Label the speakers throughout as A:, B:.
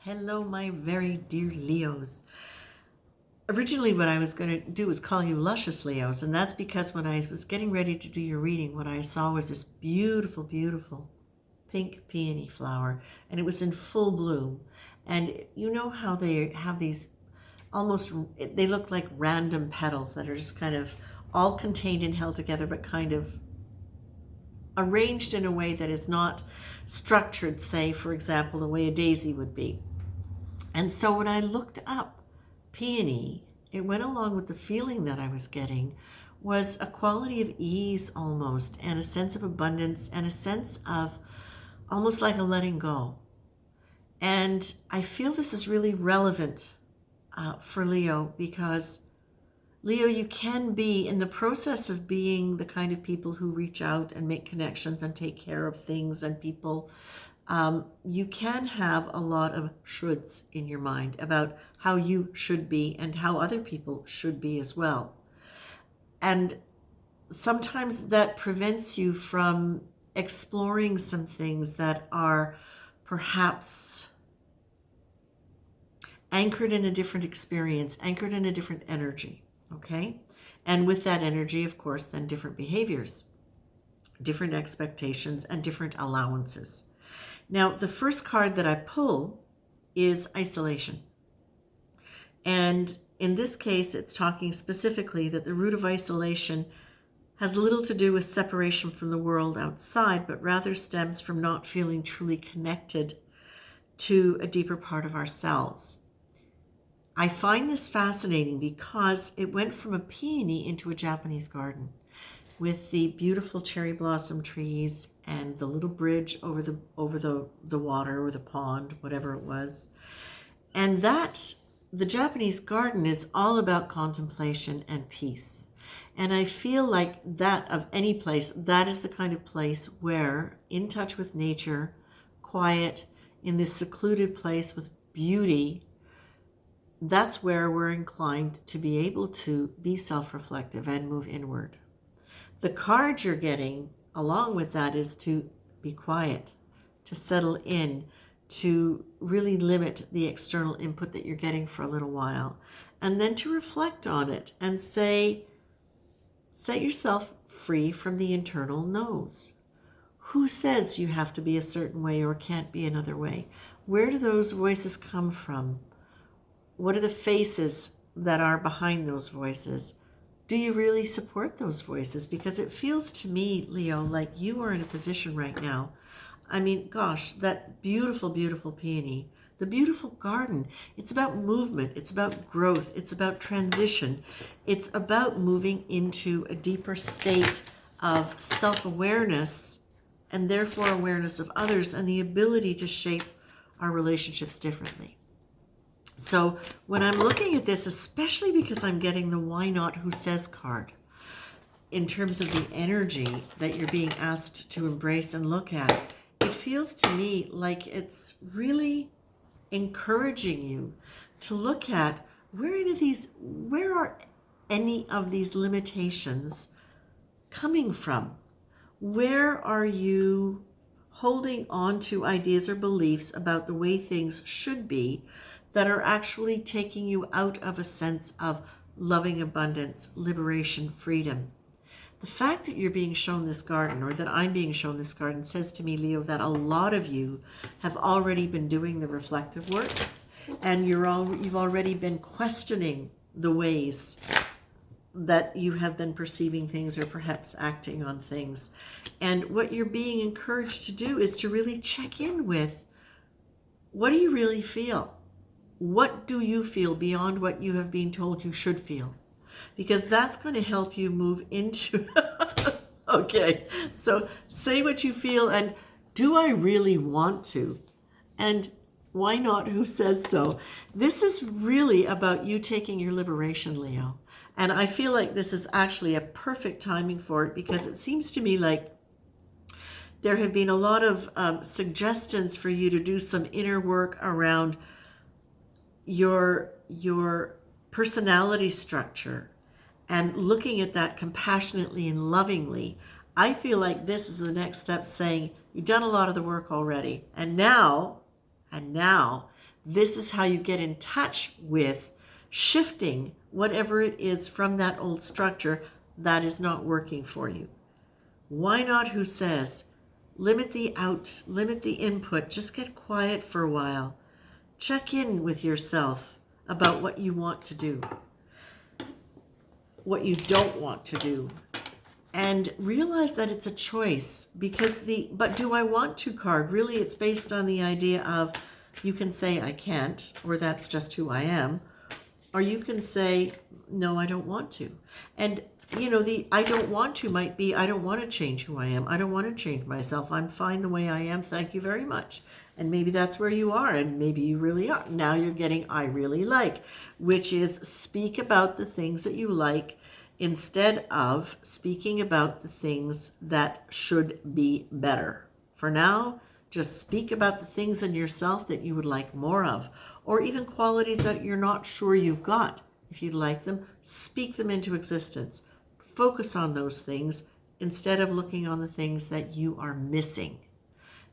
A: Hello, my very dear Leos. Originally, what I was going to do was call you Luscious Leos, and that's because when I was getting ready to do your reading, what I saw was this beautiful, beautiful pink peony flower, and it was in full bloom. And you know how they have these almost, they look like random petals that are just kind of all contained and held together, but kind of arranged in a way that is not structured, say, for example, the way a daisy would be. And so when I looked up peony, it went along with the feeling that I was getting was a quality of ease almost, and a sense of abundance, and a sense of almost like a letting go. And I feel this is really relevant for Leo, because Leo, you can be in the process of being the kind of people who reach out and make connections and take care of things and people. You can have a lot of shoulds in your mind about how you should be and how other people should be as well. And sometimes that prevents you from exploring some things that are perhaps anchored in a different experience, anchored in a different energy. Okay? And with that energy, of course, then different behaviors, different expectations, and different allowances. Now, the first card that I pull is isolation. And in this case, it's talking specifically that the root of isolation has little to do with separation from the world outside, but rather stems from not feeling truly connected to a deeper part of ourselves. I find this fascinating because it went from a peony into a Japanese garden with the beautiful cherry blossom trees and the little bridge over the water or the pond, whatever it was. And that, the Japanese garden is all about contemplation and peace. And I feel like that, of any place, that is the kind of place where, in touch with nature, quiet, in this secluded place with beauty, that's where we're inclined to be able to be self-reflective and move inward. The card you're getting along with that is to be quiet, to settle in, to really limit the external input that you're getting for a little while, and then to reflect on it and say, set yourself free from the internal no's. Who says you have to be a certain way or can't be another way? Where do those voices come from? What are the faces that are behind those voices? Do you really support those voices? Because it feels to me, Leo, like you are in a position right now. I mean, gosh, that beautiful, beautiful peony, the beautiful garden, it's about movement, it's about growth, it's about transition. It's about moving into a deeper state of self-awareness and therefore awareness of others and the ability to shape our relationships differently. So when I'm looking at this, especially because I'm getting the why not, who says card, in terms of the energy that you're being asked to embrace and look at, it feels to me like it's really encouraging you to look at where are any of these limitations coming from? Where are you holding on to ideas or beliefs about the way things should be that are actually taking you out of a sense of loving abundance, liberation, freedom? The fact that you're being shown this garden, or that I'm being shown this garden, says to me, Leo, that a lot of you have already been doing the reflective work, and you've already been questioning the ways that you have been perceiving things or perhaps acting on things. And what you're being encouraged to do is to really check in with, what do you really feel? What do you feel beyond what you have been told you should feel? Because that's going to help you move into, okay, so say what you feel, and do I really want to? And why not? Who says so? This is really about you taking your liberation, Leo. And I feel like this is actually a perfect timing for it, because it seems to me like there have been a lot of suggestions for you to do some inner work around your personality structure and looking at that compassionately and lovingly. I feel like this is the next step, saying you've done a lot of the work already, and now This is how you get in touch with shifting whatever it is from that old structure that is not working for you. Why not? Who says? Limit the input, just get quiet for a while. Check in with yourself about what you want to do, what you don't want to do, and realize that it's a choice, because but do I want to card, really it's based on the idea of, you can say I can't, or that's just who I am, or you can say, no, I don't want to. And the I don't want to might be, I don't want to change who I am. I don't want to change myself. I'm fine the way I am. Thank you very much. And maybe that's where you are, and maybe you really are. Now you're getting I really like, which is speak about the things that you like instead of speaking about the things that should be better. For now, just speak about the things in yourself that you would like more of, or even qualities that you're not sure you've got. If you'd like them, speak them into existence. Focus on those things instead of looking on the things that you are missing.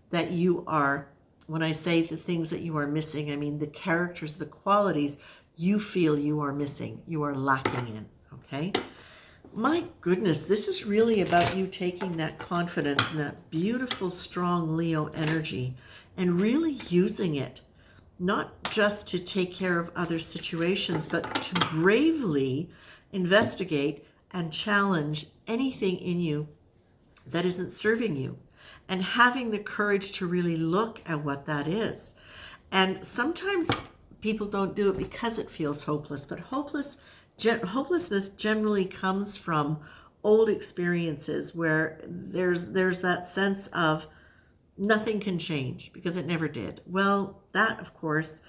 A: That you are, when I say the things that you are missing, I mean the characters, the qualities you feel you are missing, you are lacking in, okay? My goodness, this is really about you taking that confidence and that beautiful, strong Leo energy and really using it, not just to take care of other situations, but to bravely investigate and challenge anything in you that isn't serving you, and having the courage to really look at what that is. And sometimes people don't do it because it feels hopeless, but hopelessness generally comes from old experiences where there's that sense of nothing can change because it never did. Well, that, of course,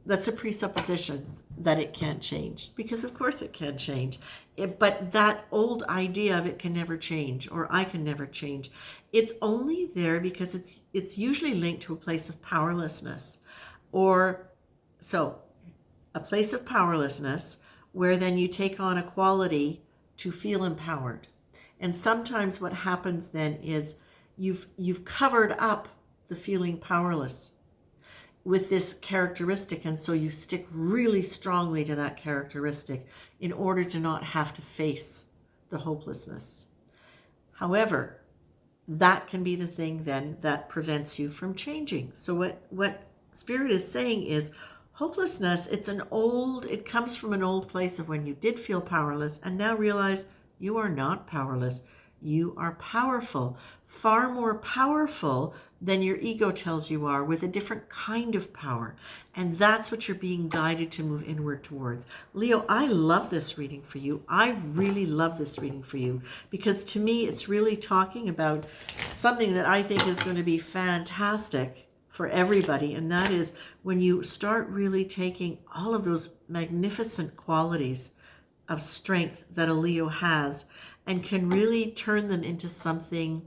A: that's a presupposition that it can't change, because of course it can change. But that old idea of it can never change, or I can never change, it's only there because it's usually linked to a place of powerlessness. Or so a place of powerlessness where then you take on a quality to feel empowered. And sometimes what happens then is you've covered up the feeling powerless with this characteristic, and so you stick really strongly to that characteristic in order to not have to face the hopelessness. However, that can be the thing then that prevents you from changing. So what Spirit is saying is, hopelessness, it comes from an old place of when you did feel powerless, and now realize you are not powerless. You are powerful, far more powerful than your ego tells you are, with a different kind of power. And that's what you're being guided to move inward towards. Leo, I love this reading for you. I really love this reading for you, because to me, it's really talking about something that I think is going to be fantastic for everybody. And that is when you start really taking all of those magnificent qualities of strength that a Leo has and can really turn them into something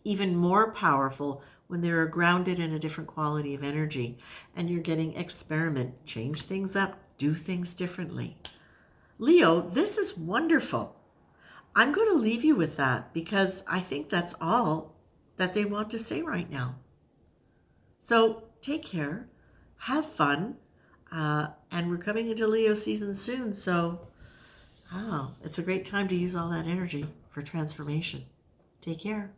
A: even more powerful when they're grounded in a different quality of energy, and you're getting experiment, change things up, do things differently. Leo, this is wonderful. I'm going to leave you with that, because I think that's all that they want to say right now. So take care, have fun, and we're coming into Leo season soon, so it's a great time to use all that energy for transformation. Take care.